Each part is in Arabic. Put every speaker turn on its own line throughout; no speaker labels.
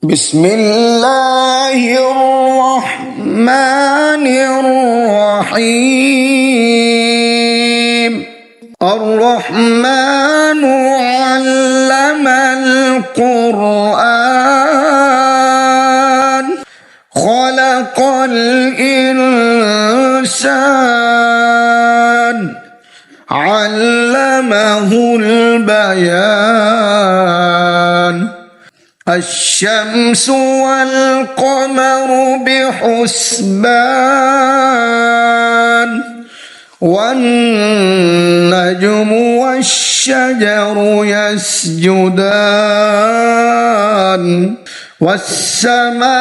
بسم الله الرحمن الرحيم الرحمن علم القرآن خلق الإنسان علمه البيان الشمس والقمر بحسبان والنجم والشجر يسجدان والسماء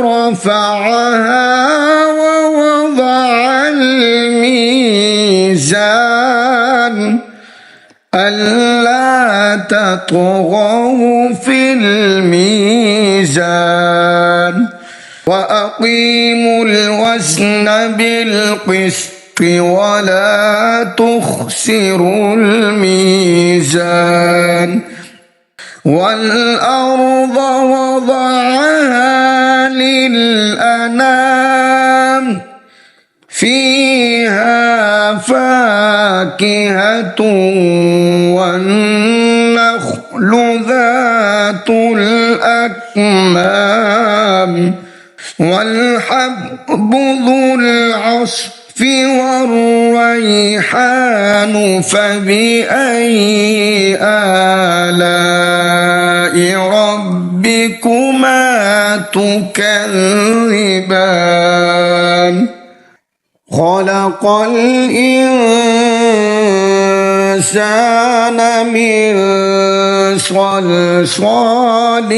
رفعها ووضع الميزان ألا تطغوا في الميزان وأقيموا الوزن بالقسط ولا تخسروا الميزان والأرض وضعها للأنام فيها فاكهة والنخل ذات الأكمام والحب ذو العصف والريحان فبأي آلاء ربكما تكذبان خلق الإنسان من صلصال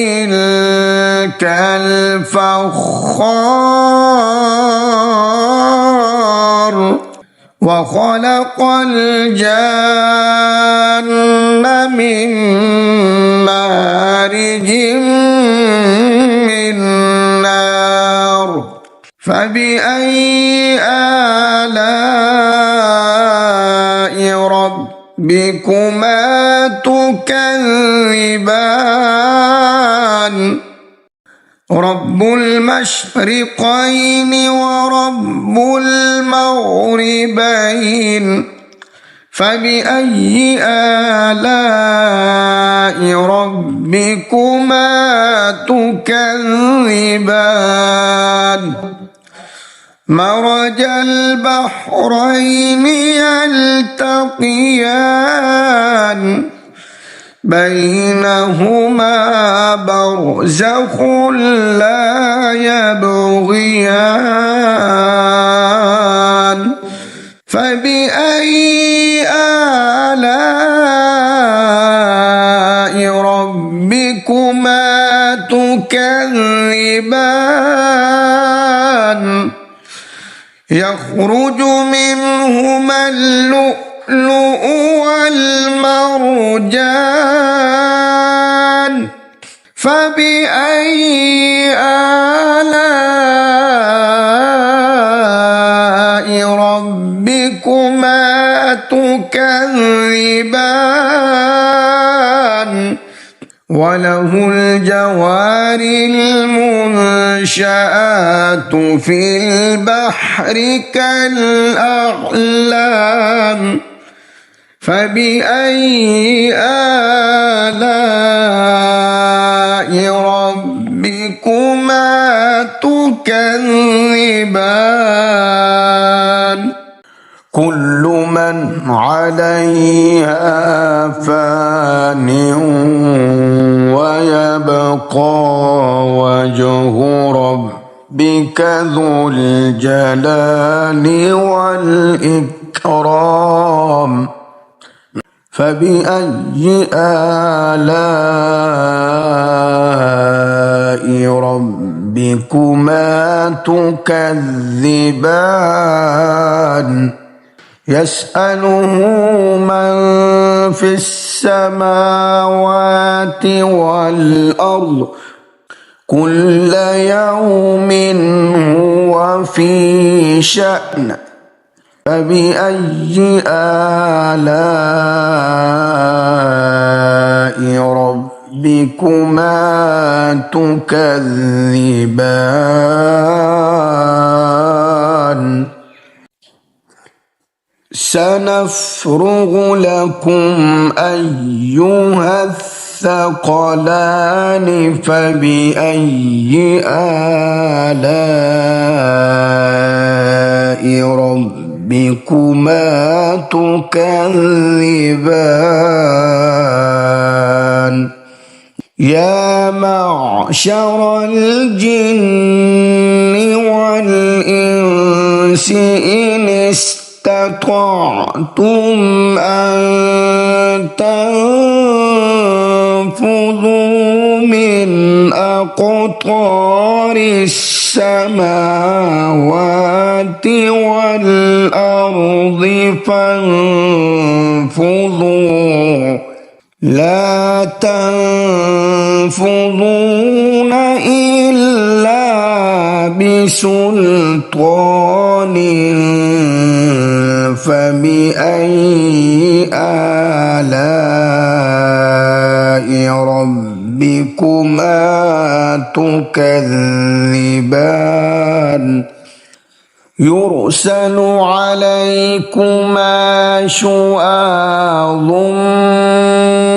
كالفخار وخلق الجن من مارج من نار فبأي آلاء ربكما تكذبان رب المشرقين ورب المغربين فبأي آلاء ربكما تكذبان مرج البحرين يلتقيان بينهما برزخ لا يبغيان فبأي آلاء ربكما تكذبان يخرج منهما اللؤلؤ والمرجان فبأي آلاء ربكما تكذبان وله الجوار المنشآت في البحر كالأعلام فبأي آلاء ربكما تكذبان كل من عليها فان ويبقى وجه ربك ذو الجلال والإكرام فبأي آلاء ربكما تكذبان يسأله من في السماوات والأرض كل يوم هو في شأن فبأي آلاء تكذبان سنفرغ لكم أيها الثقلان فبأي آلاء ربكما تكذبان يا معشر الجن والإنس إن استطعتم أن تنفذوا من أقطار السماوات والأرض فانفذوا لا تنفذون إلا بسلطان فبأي آلاء ربكما تكذبان يرسل عليكما شواظ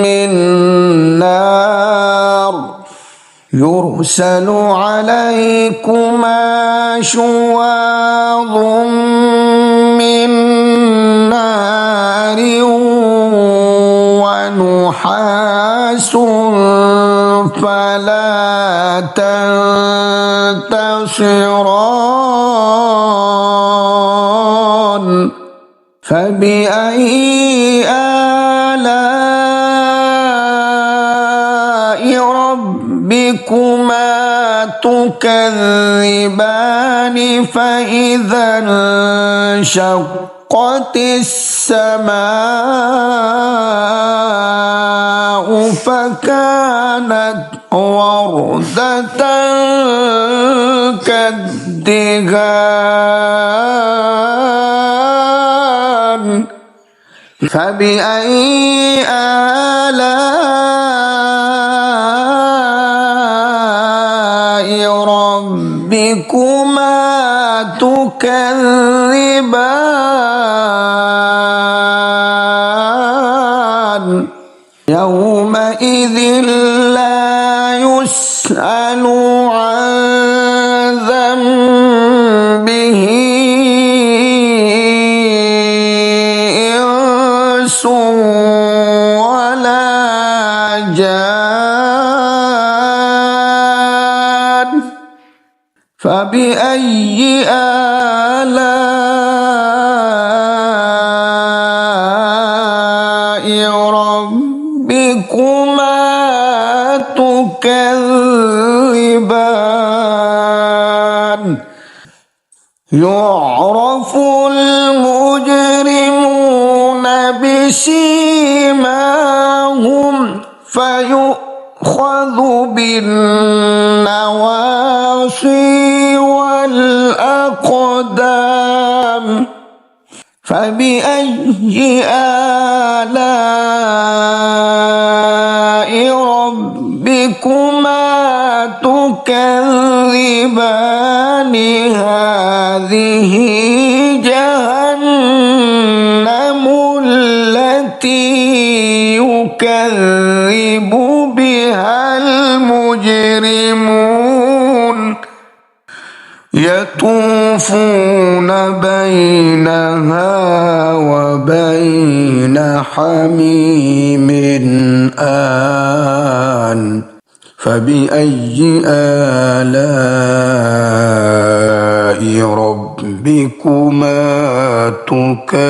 من نار يرسل عليكما شواظ من نار ونحاس فلا تنتصران فبأي آلاء ربكما تكذبان فإذا انشقت السماء فكانت وردة كالدهان فبأي آلاء ربكما تكذبان يومئذ لا يسأل عن ذنبه إنس ولا جان فبأي آلاء ربكما تكذبان يعرف المجرمون بسيماهم فيؤخذ بالنواصي والأقدام فبأي آلاء ربكما تكذبان هذه جهنم التي يكذب بها المجرمون يطوفون بينها وبين حميم آن فبأي آلاء ربكما تكذبان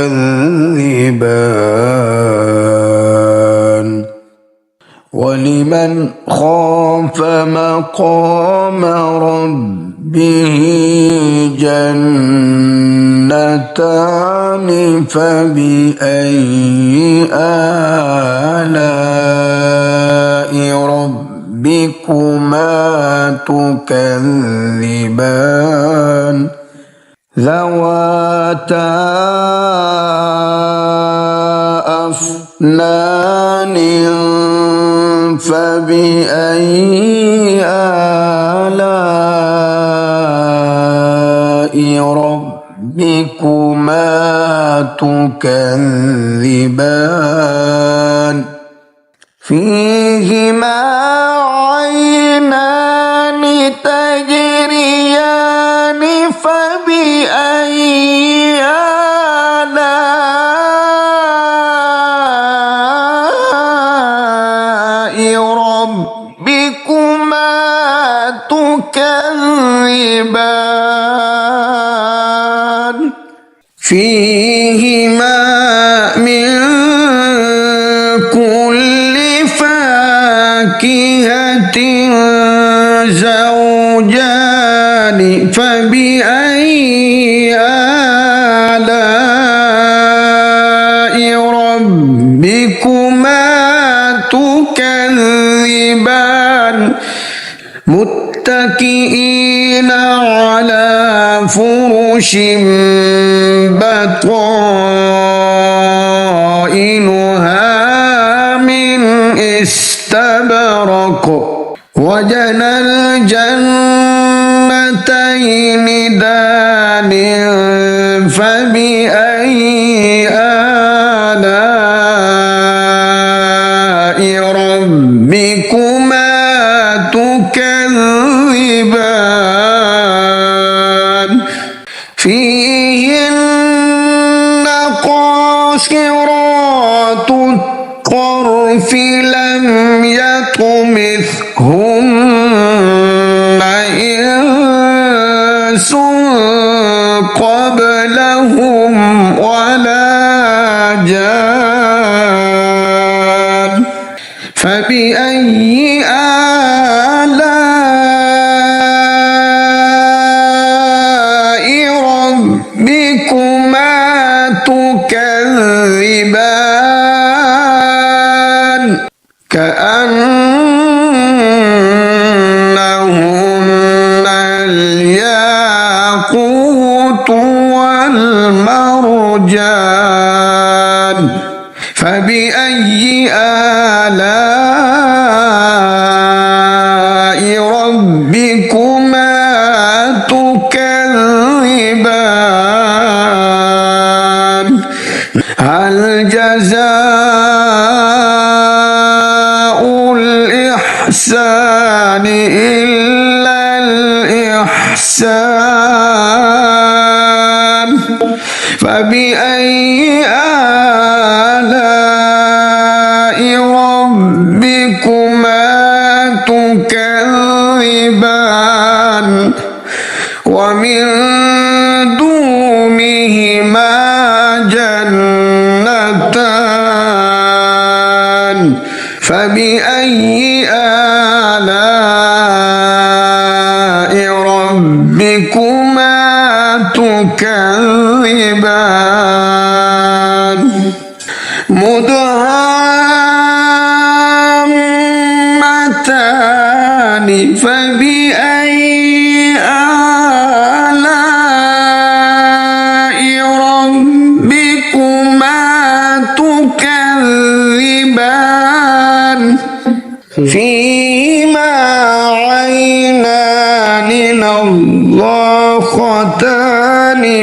ولمن خاف مقام ربه جنتان فبأي آلاء ربكما تكذبان ذواتا أفنان فبأي آلاء ربكما تكذبان فيهما عينان تجريان فبأي آلاء ربكما تكذبان فيهما من كل فاكهة زوجان فبأي آلاء ربكما تكذبان متكئين على فرش بطائنها من استبرق وجنى الجنتين دان فبأي آلاء ربكما تكذبان فيهن قاصرات الطرف لم يطمثهن إنس قبلهم ولا جان فبأي آلاء ربكما تكذبان كأنهن الياقوت والمرجان فبأي آلاء ربكما تكذبان هل جزاء الإحسان إلا الإحسان فبأي آلاء ربكما تكذبان ومن دونهما جنتان فبأي آلاء ربكما تكذبان مدهامتان فبأي آلاء ربكما تكذبان فيهما عينان نضاختان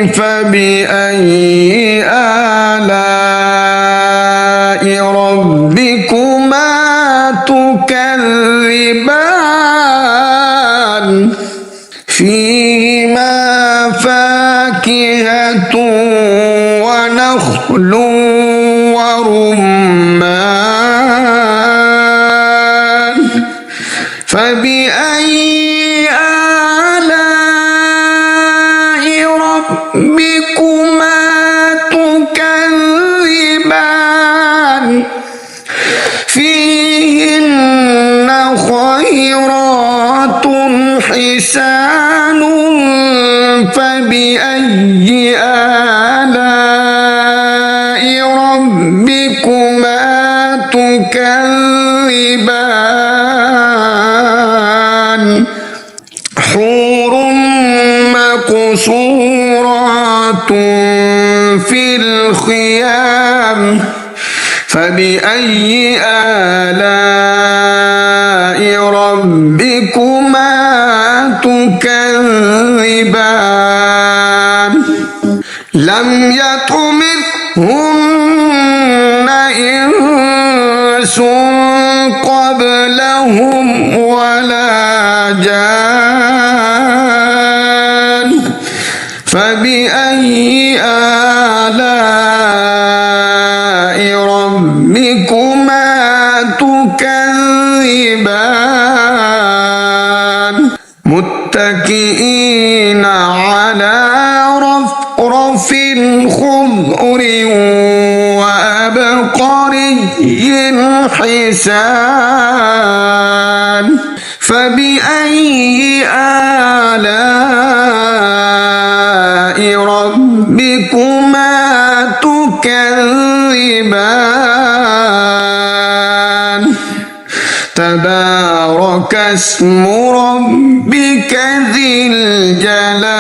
فبأي آلاء ربكما تكذبان فيهما فاكهة ونخل ورمان فبأي آلاء ربكما تكذبان فيهن خيرات حسان فبأي آلاء ربكما تكذبان حور مقصورات في الخيام فبأي آلاء تكذبان لم يطمثهن إنس قبلهم ولا جان فبأي آلاء ربكما تكذبان متكئين على رفرف خضر وأبقري حسان فبأي آلاء ربكما تكذبان تبارك اسم ربك ذي الجلال